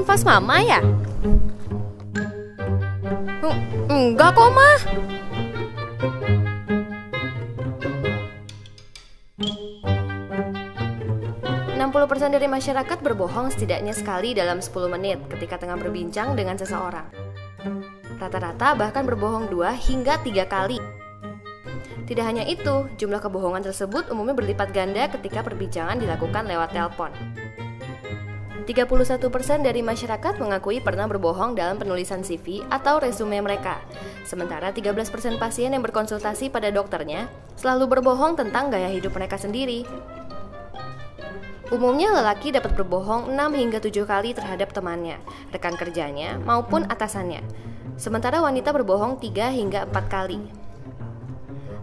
vas mama ya? Enggak kok, mah. % dari masyarakat berbohong setidaknya sekali dalam 10 menit ketika tengah berbincang dengan seseorang. Rata-rata bahkan berbohong 2 hingga 3 kali. Tidak hanya itu, jumlah kebohongan tersebut umumnya berlipat ganda ketika perbincangan dilakukan lewat telepon. 31% dari masyarakat mengakui pernah berbohong dalam penulisan CV atau resume mereka. Sementara 13% pasien yang berkonsultasi pada dokternya selalu berbohong tentang gaya hidup mereka sendiri. Umumnya lelaki dapat berbohong 6 hingga 7 kali terhadap temannya, rekan kerjanya, maupun atasannya. Sementara wanita berbohong 3 hingga 4 kali.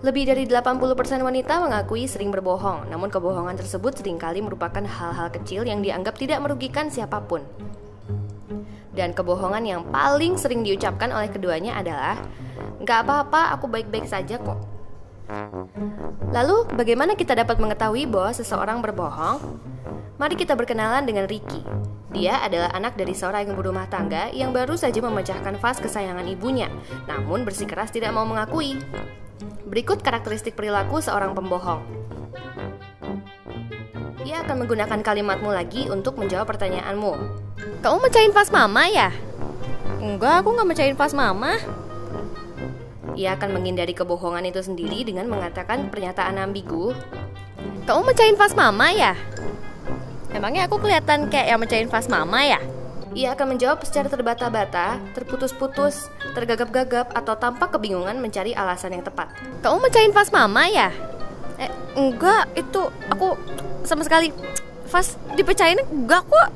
Lebih dari 80% wanita mengakui sering berbohong, namun kebohongan tersebut seringkali merupakan hal-hal kecil yang dianggap tidak merugikan siapapun. Dan kebohongan yang paling sering diucapkan oleh keduanya adalah, "Gak apa-apa, aku baik-baik saja kok." Lalu, bagaimana kita dapat mengetahui bahwa seseorang berbohong? Mari kita berkenalan dengan Ricky. Dia adalah anak dari seorang ibu rumah tangga yang baru saja memecahkan vas kesayangan ibunya, namun bersikeras tidak mau mengakui. Berikut karakteristik perilaku seorang pembohong. Ia akan menggunakan kalimatmu lagi untuk menjawab pertanyaanmu. "Kamu mecahin vas mama ya?" "Enggak, aku nggak mecahin vas mama." Ia akan menghindari kebohongan itu sendiri dengan mengatakan pernyataan ambigu. "Kamu mecahin vas mama ya?" "Emangnya aku kelihatan kayak yang mecahin vas mama ya?" Ia akan menjawab secara terbata-bata, terputus-putus, tergagap-gagap, atau tampak kebingungan mencari alasan yang tepat. "Kamu mecahin vas mama ya?" Enggak, itu aku sama sekali vas dipecahin enggak kok."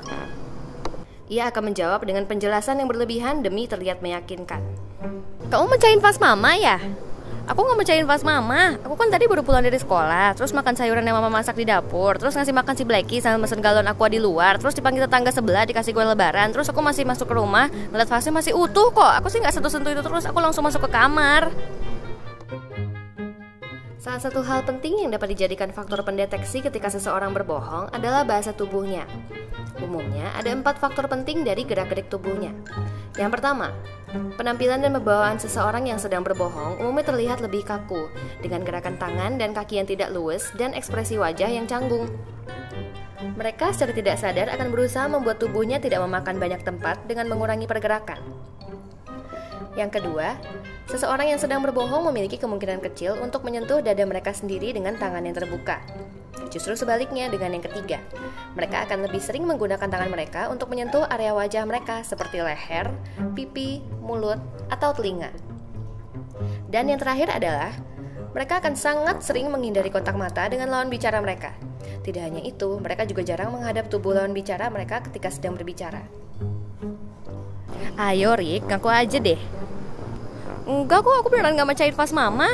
Ia akan menjawab dengan penjelasan yang berlebihan demi terlihat meyakinkan. "Kamu mecahin vas mama ya?" "Aku nggak mecahin vas mama, aku kan tadi baru pulang dari sekolah, terus makan sayuran yang mama masak di dapur, terus ngasih makan si Blacky sama mesen galon aqua di luar, terus dipanggil tetangga sebelah dikasih kue lebaran, terus aku masih masuk ke rumah, ngeliat vasnya masih utuh kok, aku sih nggak sentuh-sentuh itu, terus aku langsung masuk ke kamar." Salah satu hal penting yang dapat dijadikan faktor pendeteksi ketika seseorang berbohong adalah bahasa tubuhnya. Umumnya ada 4 faktor penting dari gerak-gerik tubuhnya. Yang pertama, penampilan dan pembawaan seseorang yang sedang berbohong umumnya terlihat lebih kaku, dengan gerakan tangan dan kaki yang tidak luwes dan ekspresi wajah yang canggung. Mereka secara tidak sadar akan berusaha membuat tubuhnya tidak memakan banyak tempat dengan mengurangi pergerakan. Yang kedua, seseorang yang sedang berbohong memiliki kemungkinan kecil untuk menyentuh dada mereka sendiri dengan tangan yang terbuka. Justru sebaliknya dengan yang ketiga, mereka akan lebih sering menggunakan tangan mereka untuk menyentuh area wajah mereka seperti leher, pipi, mulut, atau telinga. Dan yang terakhir adalah, mereka akan sangat sering menghindari kontak mata dengan lawan bicara mereka. Tidak hanya itu, mereka juga jarang menghadap tubuh lawan bicara mereka ketika sedang berbicara. "Ayo Rick, ngaku aja deh." "Enggak kok, aku beneran gak mecahin vas mama."